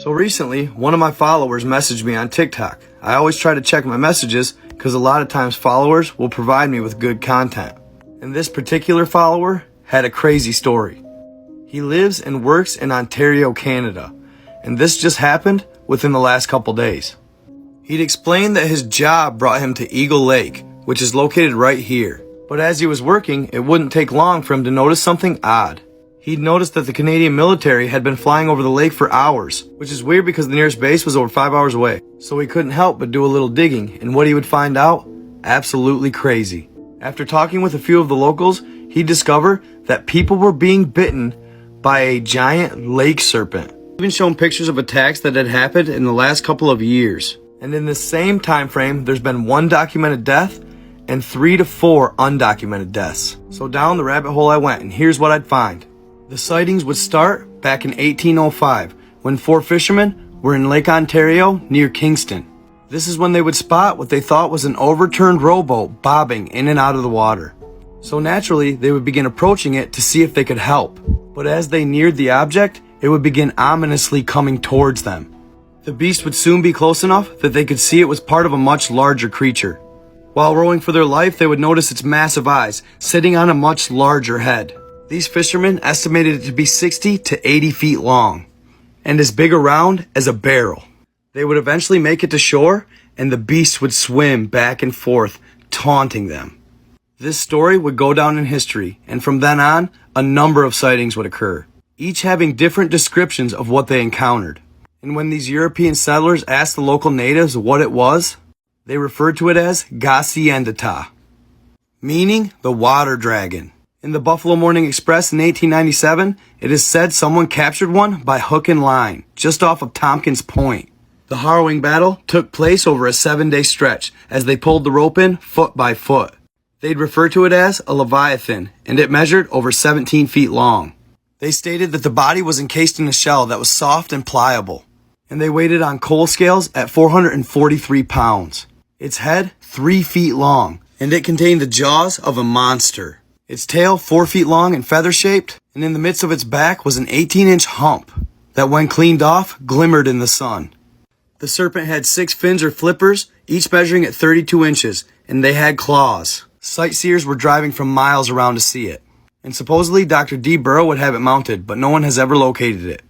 So recently, one of my followers messaged me on TikTok. I always try to check my messages because a lot of times followers will provide me with good content. And this particular follower had a crazy story. He lives and works in Ontario, Canada, and this just happened within the last couple days. He'd explained that his job brought him to Eagle Lake, which is located right here. But as he was working, it wouldn't take long for him to notice something odd. He'd noticed that the Canadian military had been flying over the lake for hours, which is weird because the nearest base was over 5 hours away. So he couldn't help but do a little digging, and what he would find out? Absolutely crazy. After talking with a few of the locals, he'd discover that people were being bitten by a giant lake serpent. Even shown pictures of attacks that had happened in the last couple of years. And in the same time frame, there's been 1 documented death and 3 to 4 undocumented deaths. So down the rabbit hole I went, and here's what I'd find. The sightings would start back in 1805 when 4 fishermen were in Lake Ontario near Kingston. This is when they would spot what they thought was an overturned rowboat bobbing in and out of the water. So naturally, they would begin approaching it to see if they could help. But as they neared the object, it would begin ominously coming towards them. The beast would soon be close enough that they could see it was part of a much larger creature. While rowing for their life, they would notice its massive eyes sitting on a much larger head. These fishermen estimated it to be 60 to 80 feet long and as big around as a barrel. They would eventually make it to shore and the beast would swim back and forth, taunting them. This story would go down in history, and from then on, a number of sightings would occur, each having different descriptions of what they encountered. And when these European settlers asked the local natives what it was, they referred to it as Gassiendata, meaning the water dragon. In the Buffalo Morning Express in 1897, it is said someone captured one by hook and line, just off of Tompkins Point. The harrowing battle took place over a 7-day stretch as they pulled the rope in foot by foot. They'd refer to it as a leviathan, and it measured over 17 feet long. They stated that the body was encased in a shell that was soft and pliable, and they weighed it on coal scales at 443 pounds. Its head 3 feet long, and it contained the jaws of a monster. Its tail 4 feet long and feather-shaped, and in the midst of its back was an 18-inch hump that when cleaned off, glimmered in the sun. The serpent had 6 fins or flippers, each measuring at 32 inches, and they had claws. Sightseers were driving from miles around to see it, and supposedly Dr. D. Burrow would have it mounted, but no one has ever located it.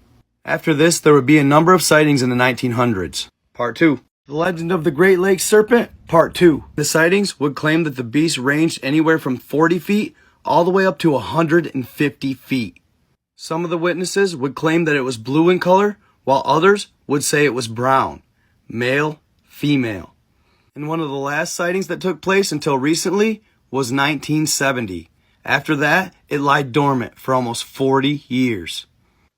After this, there would be a number of sightings in the 1900s. Part 2. The Legend of the Great Lakes Serpent, Part 2. The sightings would claim that the beast ranged anywhere from 40 feet all the way up to 150 feet. Some of the witnesses would claim that it was blue in color, while others would say it was brown, male, female. And one of the last sightings that took place until recently was 1970. After that, it lied dormant for almost 40 years.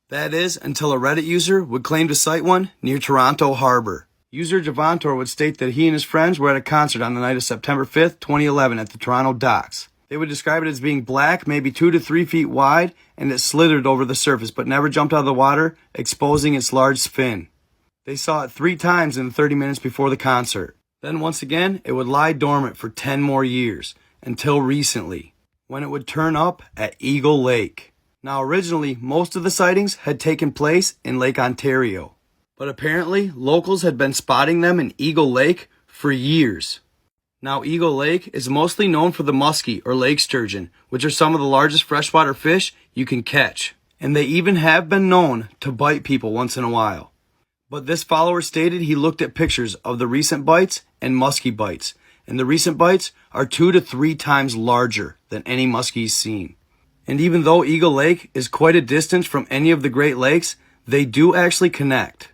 That is, until a Reddit user would claim to sight one near Toronto Harbor. User Javantor would state that he and his friends were at a concert on the night of September 5th, 2011 at the Toronto docks. They would describe it as being black, maybe 2 to 3 feet wide, and it slithered over the surface but never jumped out of the water, exposing its large fin. They saw it 3 times in the 30 minutes before the concert. Then once again, it would lie dormant for 10 more years, until recently, when it would turn up at Eagle Lake. Now originally, most of the sightings had taken place in Lake Ontario, but apparently locals had been spotting them in Eagle Lake for years. Now Eagle Lake is mostly known for the muskie or lake sturgeon, which are some of the largest freshwater fish you can catch. And they even have been known to bite people once in a while. But this follower stated he looked at pictures of the recent bites and muskie bites, and the recent bites are 2 to 3 times larger than any muskie he's seen. And even though Eagle Lake is quite a distance from any of the Great Lakes, they do actually connect.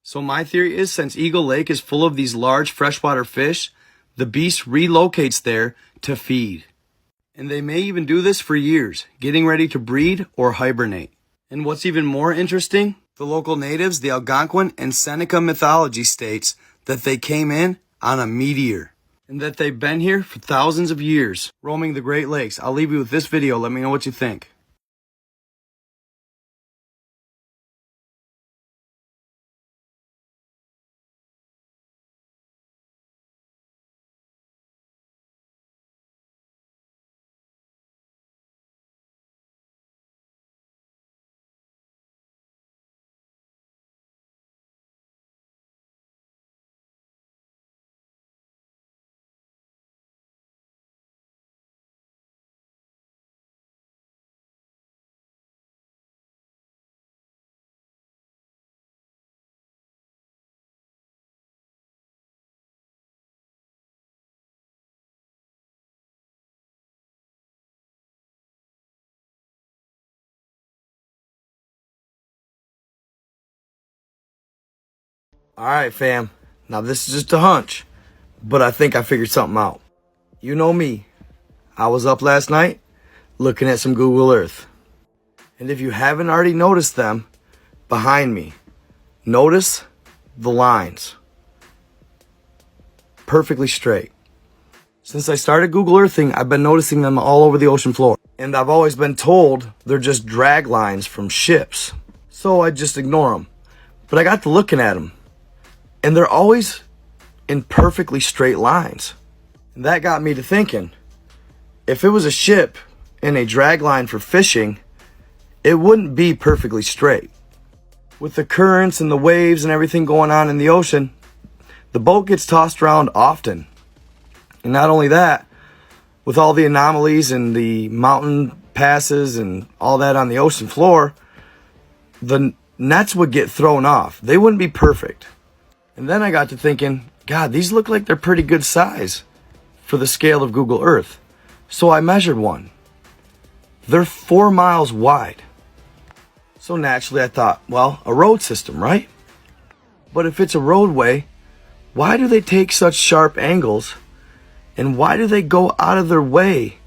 So my theory is, since Eagle Lake is full of these large freshwater fish, the beast relocates there to feed. And they may even do this for years, getting ready to breed or hibernate. And what's even more interesting, the local natives, the Algonquin and Seneca mythology states that they came in on a meteor, and that they've been here for thousands of years, roaming the Great Lakes. I'll leave you with this video. Let me know what you think. Alright fam, now this is just a hunch, but I think I figured something out. You know me, I was up last night looking at some Google Earth. And if you haven't already noticed them, behind me, notice the lines. Perfectly straight. Since I started Google Earthing, I've been noticing them all over the ocean floor. And I've always been told they're just drag lines from ships. So I just ignore them. But I got to looking at them. And they're always in perfectly straight lines. And that got me to thinking, if it was a ship in a drag line for fishing, it wouldn't be perfectly straight. With the currents and the waves and everything going on in the ocean, the boat gets tossed around often. And not only that, with all the anomalies and the mountain passes and all that on the ocean floor, the nets would get thrown off. They wouldn't be perfect. And then I got to thinking, God, these look like they're pretty good size for the scale of Google Earth. So I measured one. They're 4 miles wide. So naturally I thought, well, a road system, right? But if it's a roadway, why do they take such sharp angles? And why do they go out of their way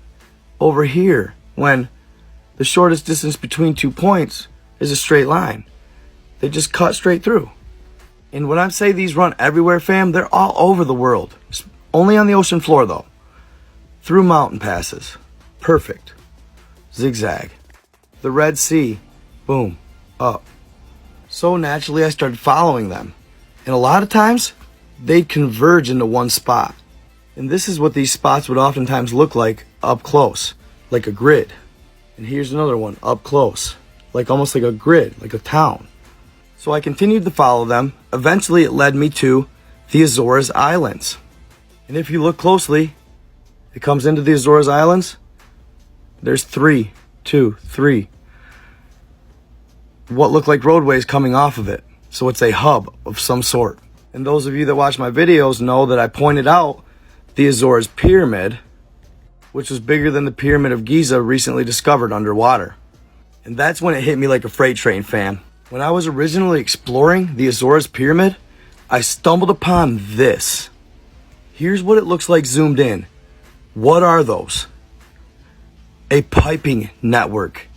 over here when the shortest distance between 2 points is a straight line? They just cut straight through. And when I say these run everywhere, fam, they're all over the world. Only on the ocean floor, though. Through mountain passes. Perfect. Zigzag. The Red Sea. Boom. Up. So naturally, I started following them. And a lot of times, they'd converge into one spot. And this is what these spots would oftentimes look like up close. Like a grid. And here's another one up close. Like almost like a grid. Like a town. So I continued to follow them. Eventually it led me to the Azores Islands. And if you look closely, it comes into the Azores Islands. There's 3, 2, 3. What look like roadways coming off of it. So it's a hub of some sort. And those of you that watch my videos know that I pointed out the Azores Pyramid, which was bigger than the Pyramid of Giza recently discovered underwater. And that's when it hit me like a freight train, fam. When I was originally exploring the Azores Pyramid, I stumbled upon this. Here's what it looks like zoomed in. What are those? A piping network.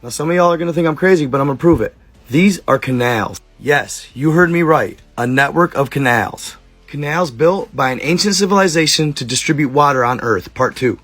Now some of y'all are going to think I'm crazy, but I'm going to prove it. These are canals. Yes, you heard me right. A network of canals. Canals built by an ancient civilization to distribute water on Earth, part 2.